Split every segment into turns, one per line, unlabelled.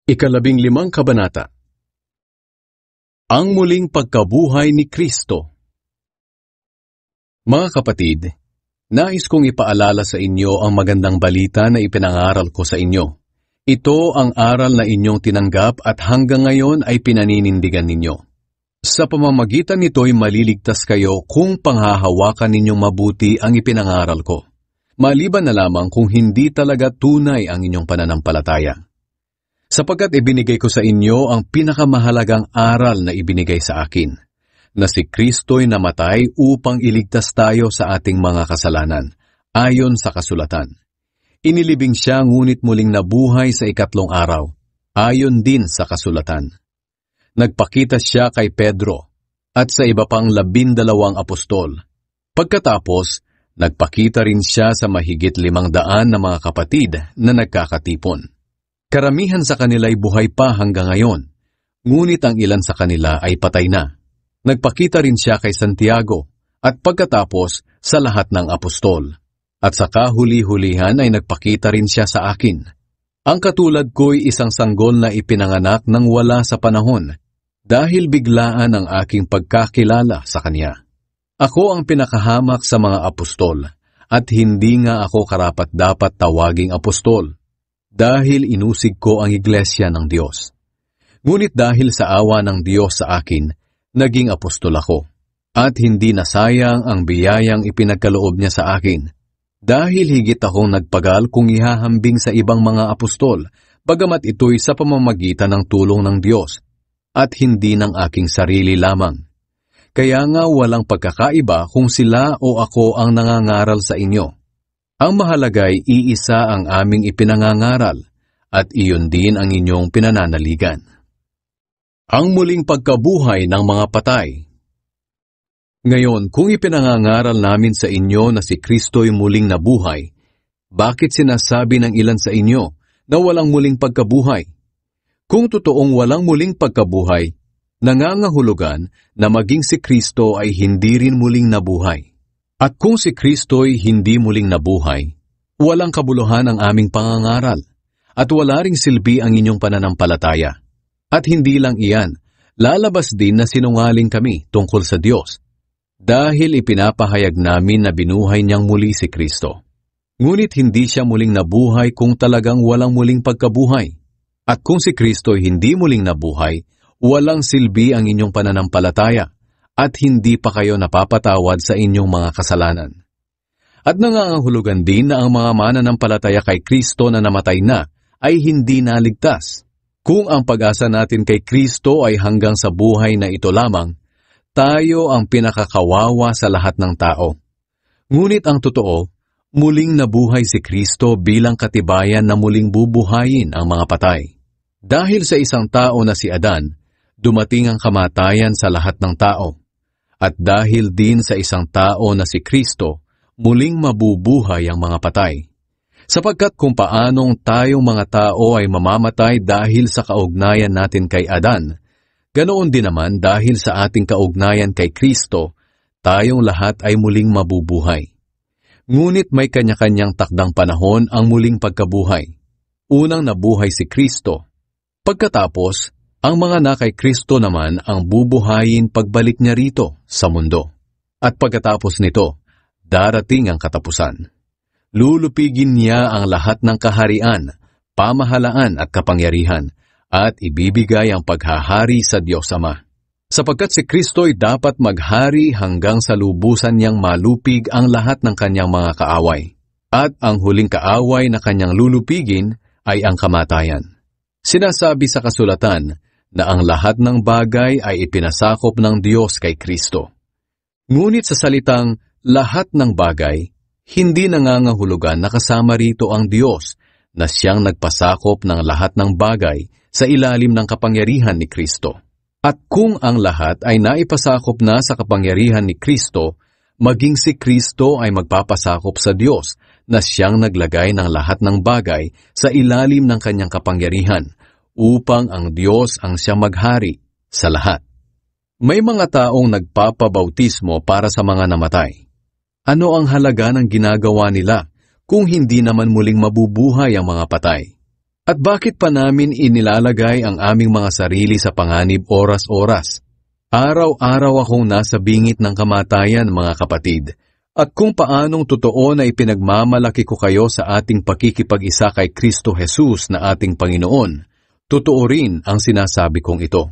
Ikalabing-limang kabanata. Ang muling pagkabuhay ni Kristo. Mga kapatid, nais kong ipaalala sa inyo ang magandang balita na ipinangaral ko sa inyo. Ito ang aral na inyong tinanggap at hanggang ngayon ay pinaninindigan ninyo. Sa pamamagitan nito'y maliligtas kayo kung panghahawakan ninyong mabuti ang ipinangaral ko. Maliban na lamang kung hindi talaga tunay ang inyong pananampalataya. Sapagkat ibinigay ko sa inyo ang pinakamahalagang aral na ibinigay sa akin, na si Kristo'y namatay upang iligtas tayo sa ating mga kasalanan, ayon sa kasulatan. Inilibing siya ngunit muling nabuhay sa ikatlong araw, ayon din sa kasulatan. Nagpakita siya kay Pedro at sa iba pang 12 apostol. Pagkatapos, nagpakita rin siya sa mahigit 500 na mga kapatid na nagkakatipon. Karamihan sa kanila ay buhay pa hanggang ngayon, ngunit ang ilan sa kanila ay patay na. Nagpakita rin siya kay Santiago at pagkatapos sa lahat ng apostol. At sa kahuli-hulihan ay nagpakita rin siya sa akin. Ang katulad ko'y isang sanggol na ipinanganak nang wala sa panahon dahil biglaan ang aking pagkakilala sa kanya. Ako ang pinakahamak sa mga apostol at hindi nga ako karapat-dapat tawaging apostol. Dahil inusig ko ang iglesia ng Diyos. Ngunit dahil sa awa ng Diyos sa akin, naging apostol ako, at hindi nasayang ang biyayang ipinagkaloob niya sa akin, dahil higit akong nagpagal kung ihahambing sa ibang mga apostol, bagamat ito'y sa pamamagitan ng tulong ng Diyos, at hindi ng aking sarili lamang. Kaya nga walang pagkakaiba kung sila o ako ang nangangaral sa inyo. Ang mahalaga'y iisa ang aming ipinangangaral at iyon din ang inyong pinananaligan. Ang muling pagkabuhay ng mga patay. Ngayon, kung ipinangangaral namin sa inyo na si Kristo'y muling nabuhay, bakit sinasabi ng ilan sa inyo na walang muling pagkabuhay? Kung totoong walang muling pagkabuhay, nangangahulugan na maging si Kristo ay hindi rin muling nabuhay. At kung si Kristo'y hindi muling nabuhay, walang kabuluhan ang aming pangangaral, at wala ring silbi ang inyong pananampalataya. At hindi lang iyan, lalabas din na sinungaling kami tungkol sa Diyos, dahil ipinapahayag namin na binuhay niyang muli si Kristo. Ngunit hindi siya muling nabuhay kung talagang walang muling pagkabuhay. At kung si Kristo'y hindi muling nabuhay, walang silbi ang inyong pananampalataya, at hindi pa kayo napapatawad sa inyong mga kasalanan. At nangangahulugan din na ang mga mananampalataya kay Kristo na namatay na ay hindi naligtas. Kung ang pag-asa natin kay Kristo ay hanggang sa buhay na ito lamang, tayo ang pinakakawawa sa lahat ng tao. Ngunit ang totoo, muling nabuhay si Kristo bilang katibayan na muling bubuhayin ang mga patay. Dahil sa isang tao na si Adan, dumating ang kamatayan sa lahat ng tao. At dahil din sa isang tao na si Kristo, muling mabubuhay ang mga patay. Sapagkat kung paanong tayong mga tao ay mamamatay dahil sa kaugnayan natin kay Adan, ganoon din naman dahil sa ating kaugnayan kay Kristo, tayong lahat ay muling mabubuhay. Ngunit may kanya-kanyang takdang panahon ang muling pagkabuhay. Unang nabuhay si Kristo. Pagkatapos, ang mga na kay Kristo naman ang bubuhayin pagbalik niya rito sa mundo. At pagkatapos nito, darating ang katapusan. Lulupigin niya ang lahat ng kaharian, pamahalaan at kapangyarihan, at ibibigay ang paghahari sa Diyos Ama. Sapagkat si Kristo'y dapat maghari hanggang sa lubusan niyang malupig ang lahat ng kanyang mga kaaway. At ang huling kaaway na kanyang lulupigin ay ang kamatayan. Sinasabi sa kasulatan na ang lahat ng bagay ay ipinasakop ng Diyos kay Kristo. Ngunit sa salitang lahat ng bagay, hindi nangangahulugan na kasama rito ang Diyos na siyang nagpasakop ng lahat ng bagay sa ilalim ng kapangyarihan ni Kristo. At kung ang lahat ay naipasakop na sa kapangyarihan ni Kristo, maging si Kristo ay magpapasakop sa Diyos na siyang naglagay ng lahat ng bagay sa ilalim ng kanyang kapangyarihan, upang ang Diyos ang siyang maghari sa lahat. May mga taong nagpapabautismo para sa mga namatay. Ano ang halaga ng ginagawa nila kung hindi naman muling mabubuhay ang mga patay? At bakit pa namin inilalagay ang aming mga sarili sa panganib oras-oras? Araw-araw akong nasa bingit ng kamatayan, mga kapatid. At kung paanong totoo na ipinagmamalaki ko kayo sa ating pakikipag-isa kay Kristo Jesus na ating Panginoon, totoo rin ang sinasabi kong ito.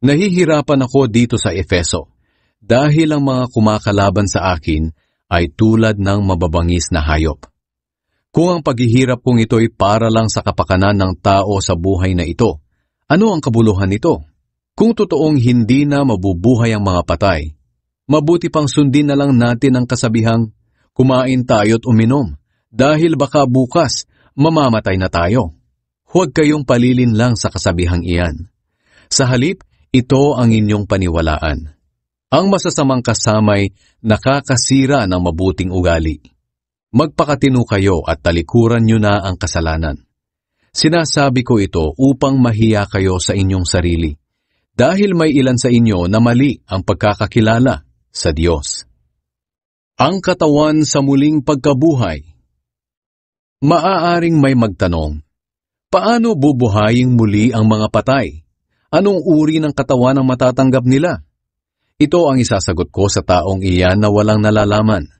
Nahihirapan ako dito sa Efeso dahil ang mga kumakalaban sa akin ay tulad ng mababangis na hayop. Kung ang paghihirap kong ito'y para lang sa kapakanan ng tao sa buhay na ito, ano ang kabuluhan nito? Kung totoong hindi na mabubuhay ang mga patay, mabuti pang sundin na lang natin ang kasabihang, kumain tayo't uminom, dahil baka bukas mamamatay na tayo. Huwag kayong palilin lang sa kasabihang iyan. Sa halip, ito ang inyong paniwalaan. Ang masasamang kasamay nakakasira ng mabuting ugali. Magpakatino kayo at talikuran nyo na ang kasalanan. Sinasabi ko ito upang mahiya kayo sa inyong sarili, dahil may ilan sa inyo na mali ang pagkakakilala sa Diyos. Ang katawan sa muling pagkabuhay. Maaaring may magtanong, paano bubuhayin muli ang mga patay? Anong uri ng katawan ang matatanggap nila? Ito ang isasagot ko sa taong iyan na walang nalalaman.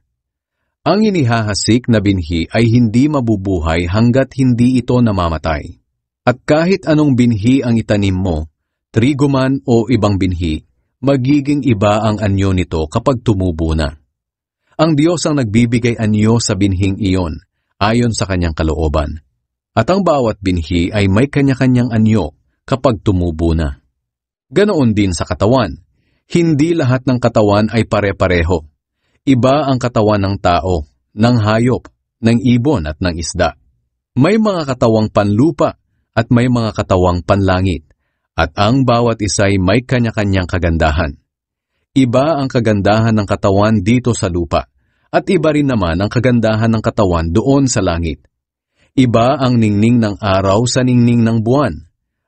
Ang inihahasik na binhi ay hindi mabubuhay hanggat hindi ito namamatay. At kahit anong binhi ang itanim mo, trigo man o ibang binhi, magiging iba ang anyo nito kapag tumubo na. Ang Diyos ang nagbibigay anyo sa binhing iyon, ayon sa kanyang kalooban. At ang bawat binhi ay may kanya-kanyang anyo kapag tumubo na. Ganoon din sa katawan. Hindi lahat ng katawan ay pare-pareho. Iba ang katawan ng tao, ng hayop, ng ibon at ng isda. May mga katawang panlupa at may mga katawang panlangit, at ang bawat isa'y may kanya-kanyang kagandahan. Iba ang kagandahan ng katawan dito sa lupa, at iba rin naman ang kagandahan ng katawan doon sa langit. Iba ang ningning ng araw sa ningning ng buwan,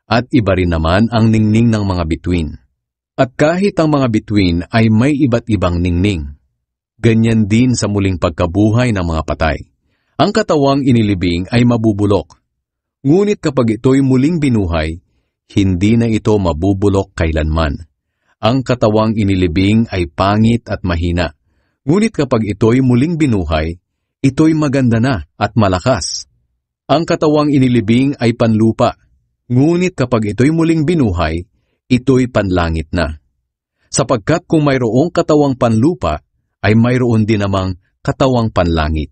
at iba rin naman ang ningning ng mga bituin. At kahit ang mga bituin ay may iba't ibang ningning, ganyan din sa muling pagkabuhay ng mga patay. Ang katawang inilibing ay mabubulok. Ngunit kapag ito'y muling binuhay, hindi na ito mabubulok kailanman. Ang katawang inilibing ay pangit at mahina. Ngunit kapag ito'y muling binuhay, ito'y maganda na at malakas. Ang katawang inilibing ay panlupa. Ngunit kapag ito'y muling binuhay, ito'y panlangit na. Sapagkat kung mayroong katawang panlupa, ay mayroon din namang katawang panlangit.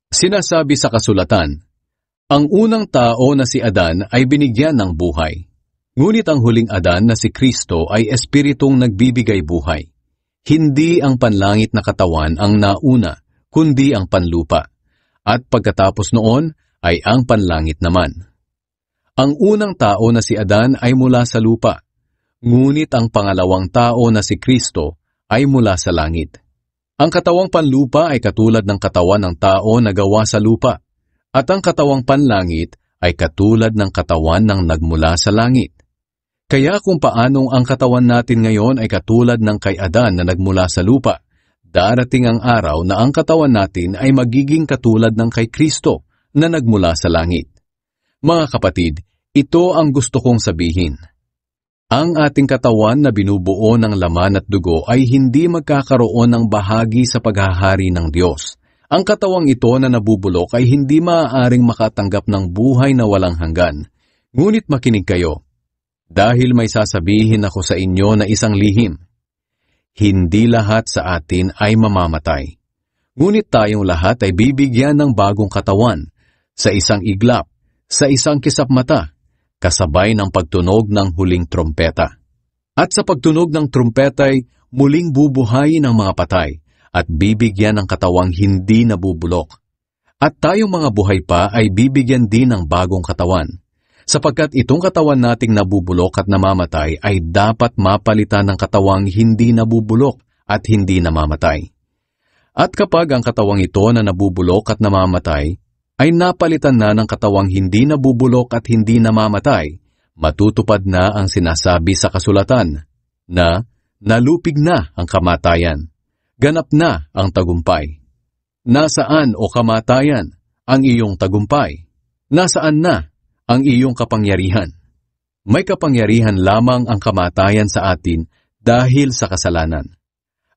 Sinasabi sa kasulatan, ang unang tao na si Adan ay binigyan ng buhay. Ngunit ang huling Adan na si Kristo ay espiritong nagbibigay buhay. Hindi ang panlangit na katawan ang nauna, kundi ang panlupa. At pagkatapos noon ay ang panlangit naman. Ang unang tao na si Adan ay mula sa lupa, ngunit ang pangalawang tao na si Kristo ay mula sa langit. Ang katawang panlupa ay katulad ng katawan ng tao na gawa sa lupa, at ang katawang panlangit ay katulad ng katawan ng nagmula sa langit. Kaya kung paanong ang katawan natin ngayon ay katulad ng kay Adan na nagmula sa lupa, darating ang araw na ang katawan natin ay magiging katulad ng kay Kristo na nagmula sa langit. Mga kapatid, ito ang gusto kong sabihin. Ang ating katawan na binubuo ng laman at dugo ay hindi magkakaroon ng bahagi sa paghahari ng Diyos. Ang katawang ito na nabubulok ay hindi maaaring makatanggap ng buhay na walang hanggan. Ngunit makinig kayo, dahil may sasabihin ako sa inyo na isang lihim. Hindi lahat sa atin ay mamamatay. Ngunit tayong lahat ay bibigyan ng bagong katawan, sa isang iglap, sa isang kisap mata, kasabay ng pagtunog ng huling trompeta. At sa pagtunog ng trompeta'y muling bubuhayin ang mga patay at bibigyan ng katawang hindi nabubulok. At tayong mga buhay pa ay bibigyan din ng bagong katawan, sapagkat itong katawan nating nabubulok at namamatay ay dapat mapalitan ng katawang hindi nabubulok at hindi namamatay. At kapag ang katawang ito na nabubulok at namamatay ay napalitan na ng katawang hindi nabubulok at hindi namamatay, matutupad na ang sinasabi sa kasulatan, na nalupig na ang kamatayan, ganap na ang tagumpay. Nasaan o kamatayan ang iyong tagumpay? Nasaan na ang iyong kapangyarihan. May kapangyarihan lamang ang kamatayan sa atin dahil sa kasalanan.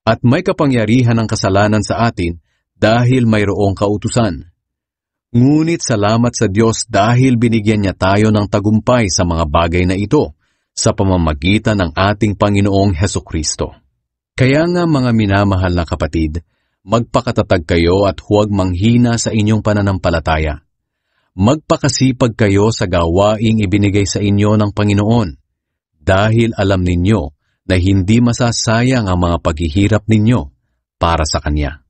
At may kapangyarihan ang kasalanan sa atin dahil mayroong kautusan. Ngunit salamat sa Diyos dahil binigyan niya tayo ng tagumpay sa mga bagay na ito sa pamamagitan ng ating Panginoong Hesukristo. Kaya nga mga minamahal na kapatid, magpakatatag kayo at huwag manghina sa inyong pananampalataya. Magpakasipag kayo sa gawaing ibinigay sa inyo ng Panginoon dahil alam ninyo na hindi masasayang ang mga paghihirap ninyo para sa Kanya.